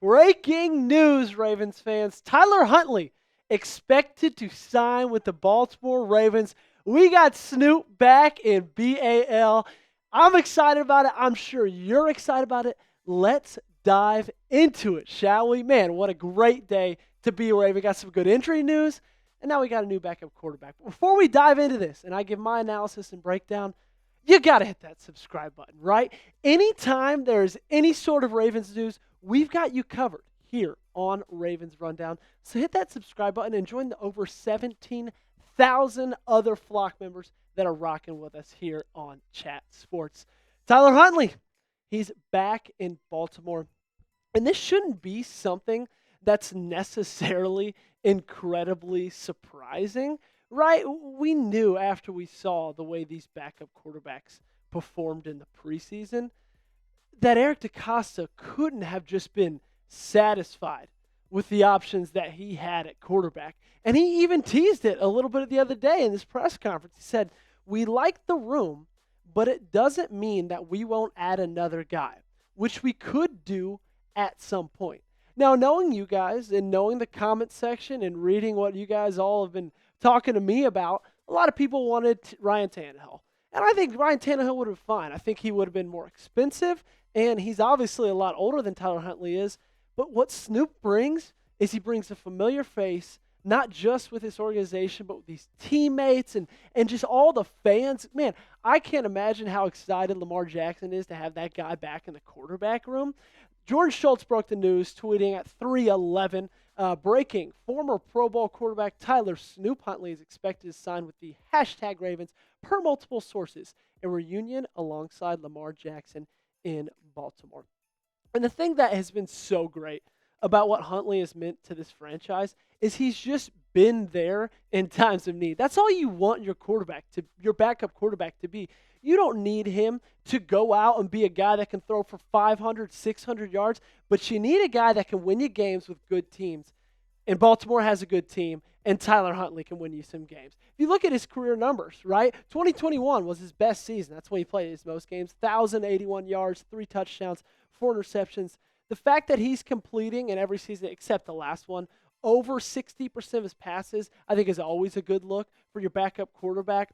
Breaking news, Ravens fans. Tyler Huntley expected to sign with the Baltimore Ravens. We got Snoop back in BAL. I'm excited about it. I'm sure you're excited about it. Let's dive into it, shall we? Man, what a great day to be a Raven. Got some good injury news, and now we got a new backup quarterback. But before we dive into this and I give my analysis and breakdown, you got to hit that subscribe button, right? Anytime there's any sort of Ravens news, we've got you covered here on Ravens Rundown. So hit that subscribe button and join the over 17,000 other flock members that are rocking with us here on Chat Sports. Tyler Huntley, he's back in Baltimore. And this shouldn't be something that's necessarily incredibly surprising, right? We knew after we saw the way these backup quarterbacks performed in the preseason that Eric DeCosta couldn't have just been satisfied with the options that he had at quarterback. And he even teased it a little bit the other day in this press conference. He said, "We like the room, but it doesn't mean that we won't add another guy," which we could do at some point. Now, knowing you guys and knowing the comment section and reading what you guys all have been talking to me about, a lot of people wanted Ryan Tannehill. And I think Ryan Tannehill would have been fine. I think he would have been more expensive, and he's obviously a lot older than Tyler Huntley is. But what Snoop brings is he brings a familiar face, not just with his organization, but with these teammates and just all the fans. Man, I can't imagine how excited Lamar Jackson is to have that guy back in the quarterback room. Jordan Schultz broke the news, tweeting at 3:11, breaking former Pro Bowl quarterback Tyler Snoop Huntley is expected to sign with the hashtag Ravens per multiple sources, a reunion alongside Lamar Jackson in Baltimore. And the thing that has been so great about what Huntley has meant to this franchise is he's just been there in times of need. That's all you want your backup quarterback to be. You don't need him to go out and be a guy that can throw for 500, 600 yards, but you need a guy that can win you games with good teams. And Baltimore has a good team, and Tyler Huntley can win you some games. If you look at his career numbers, right, 2021 was his best season. That's when he played his most games, 1,081 yards, 3 touchdowns, 4 interceptions. The fact that he's completing in every season except the last one, over 60% of his passes, I think is always a good look for your backup quarterback.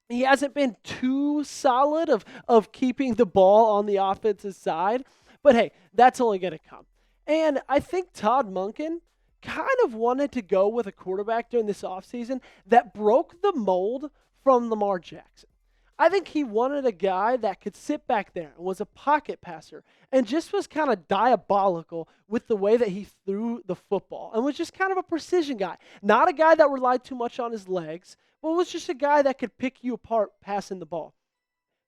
He hasn't been too solid of keeping the ball on the offensive side. But, hey, that's only going to come. And I think Todd Monken kind of wanted to go with a quarterback during this offseason that broke the mold from Lamar Jackson. I think he wanted a guy that could sit back there and was a pocket passer and just was kind of diabolical with the way that he threw the football and was just kind of a precision guy. Not a guy that relied too much on his legs, but was just a guy that could pick you apart passing the ball.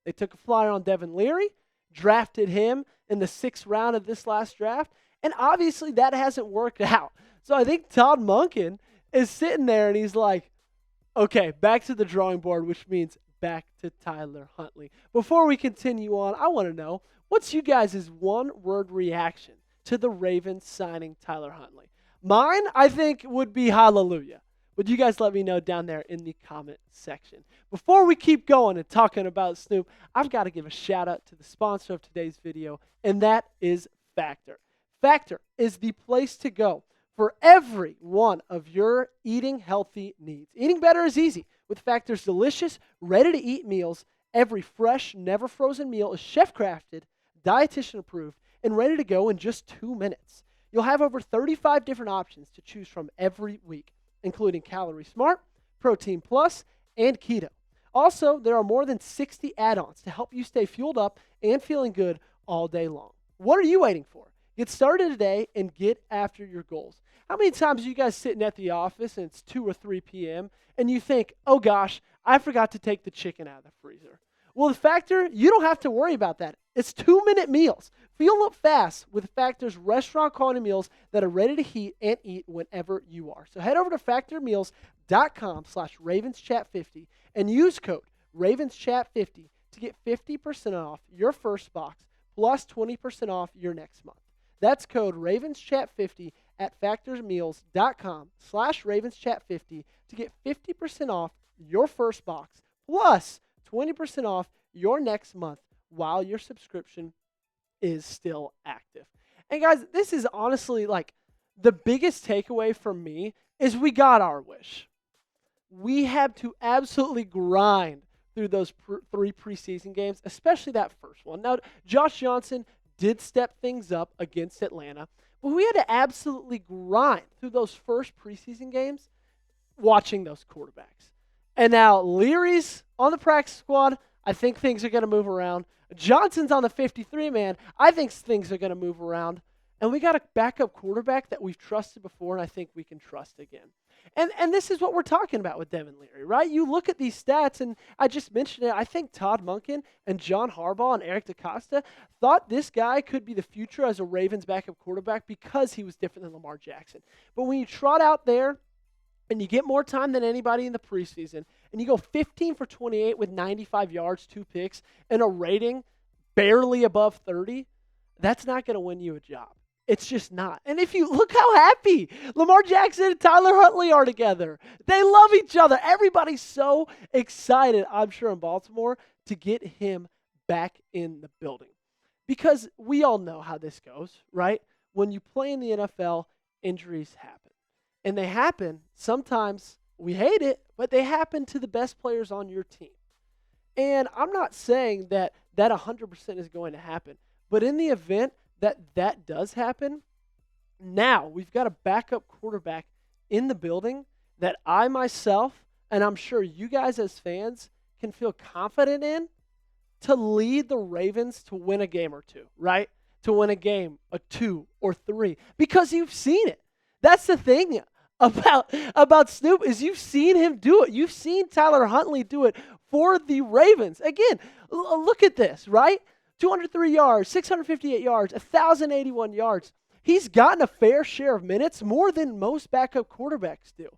They took a flyer on Devin Leary, drafted him in the 6th round of this last draft, and obviously that hasn't worked out. So I think Todd Monken is sitting there and he's like, okay, back to the drawing board, which means back to Tyler Huntley. Before we continue on, I want to know, what's you guys' one-word reaction to the Ravens signing Tyler Huntley? Mine, I think, would be hallelujah. But you guys let me know down there in the comment section. Before we keep going and talking about Snoop, I've got to give a shout-out to the sponsor of today's video, and that is Factor. Factor is the place to go for every one of your eating healthy needs. Eating better is easy. With Factor's delicious, ready-to-eat meals, every fresh, never-frozen meal is chef-crafted, dietitian-approved, and ready to go in just 2 minutes. You'll have over 35 different options to choose from every week, including Calorie Smart, Protein Plus, and Keto. Also, there are more than 60 add-ons to help you stay fueled up and feeling good all day long. What are you waiting for? Get started today and get after your goals. How many times are you guys sitting at the office and it's 2 or 3 p.m. and you think, oh gosh, I forgot to take the chicken out of the freezer? Well, with Factor, you don't have to worry about that. It's 2-minute meals. Fuel up fast with Factor's restaurant quality meals that are ready to heat and eat whenever you are. So head over to factormeals.com/RavensChat50 and use code RavensChat50 to get 50% off your first box plus 20% off your next month. That's code RavensChat50 at factormeals.com/RavensChat50 to get 50% off your first box plus 20% off your next month while your subscription is still active. And guys, this is honestly like the biggest takeaway from me is we got our wish. We had to absolutely grind through those three preseason games, especially that first one. Now, Josh Johnson did step things up against Atlanta, but we had to absolutely grind through those first preseason games watching those quarterbacks. And now Leary's on the practice squad. I think things are going to move around. Johnson's on the 53-man. I think things are going to move around. And we got a backup quarterback that we've trusted before, and I think we can trust again. And this is what we're talking about with Devin Leary, right? You look at these stats, and I just mentioned it. I think Todd Monken and John Harbaugh and Eric DeCosta thought this guy could be the future as a Ravens backup quarterback because he was different than Lamar Jackson. But when you trot out there and you get more time than anybody in the preseason, and you go 15 for 28 with 95 yards, 2 picks, and a rating barely above 30, that's not going to win you a job. It's just not. And if you look how happy Lamar Jackson and Tyler Huntley are together. They love each other. Everybody's so excited, I'm sure, in Baltimore to get him back in the building. Because we all know how this goes, right? When you play in the NFL, injuries happen. And they happen, sometimes we hate it, but they happen to the best players on your team. And I'm not saying that 100% is going to happen. But in the event that does happen, now we've got a backup quarterback in the building that I myself, and I'm sure you guys as fans, can feel confident in to lead the Ravens to win a game or two, right? To win a game, a 2 or 3, because you've seen it. That's the thing about Snoop is you've seen him do it. You've seen Tyler Huntley do it for the Ravens. Again, look at this, right? 203 yards, 658 yards, 1,081 yards. He's gotten a fair share of minutes, more than most backup quarterbacks do.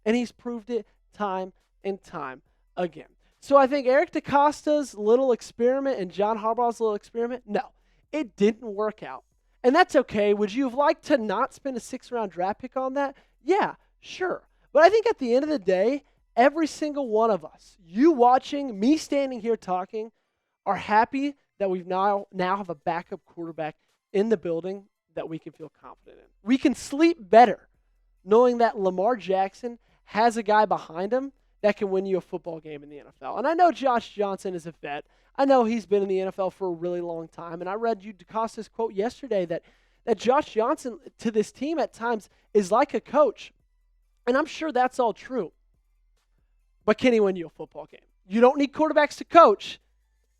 And he's proved it time and time again. So I think Eric DeCosta's little experiment and John Harbaugh's little experiment, no, it didn't work out. And that's okay. Would you have liked to not spend a 6th-round draft pick on that? Yeah, sure. But I think at the end of the day, every single one of us, you watching, me standing here talking, are happy that we've now have a backup quarterback in the building that we can feel confident in. We can sleep better knowing that Lamar Jackson has a guy behind him that can win you a football game in the NFL. And I know Josh Johnson is a vet. I know he's been in the NFL for a really long time. And I read you DeCosta's quote yesterday that Josh Johnson to this team at times is like a coach. And I'm sure that's all true. But can he win you a football game? You don't need quarterbacks to coach.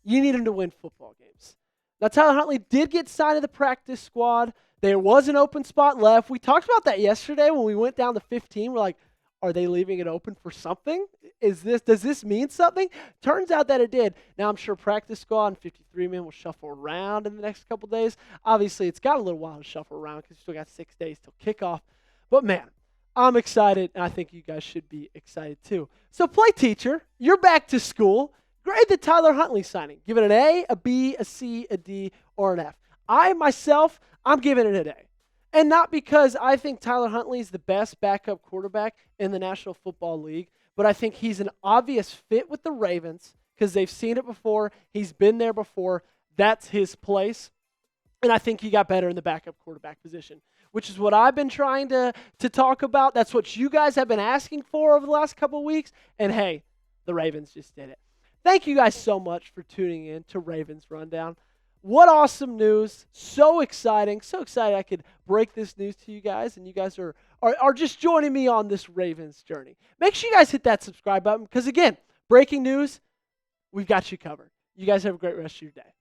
You need him to win football games. Now, Tyler Huntley did get signed to the practice squad. There was an open spot left. We talked about that yesterday when we went down to 15. We're like, are they leaving it open for something? Does this mean something? Turns out that it did. Now, I'm sure practice squad and 53-man will shuffle around in the next couple days. Obviously, it's got a little while to shuffle around because we still got 6 days till kickoff. But, man, I'm excited, and I think you guys should be excited too. So, play teacher, you're back to school. Grade the Tyler Huntley signing. Give it an A, a B, a C, a D, or an F. I'm giving it an A. And not because I think Tyler Huntley is the best backup quarterback in the National Football League, but I think he's an obvious fit with the Ravens because they've seen it before. He's been there before. That's his place. And I think he got better in the backup quarterback position, which is what I've been trying to talk about. That's what you guys have been asking for over the last couple of weeks. And, hey, the Ravens just did it. Thank you guys so much for tuning in to Ravens Rundown. What awesome news. So exciting. So excited I could break this news to you guys, and you guys are just joining me on this Ravens journey. Make sure you guys hit that subscribe button because, again, breaking news, we've got you covered. You guys have a great rest of your day.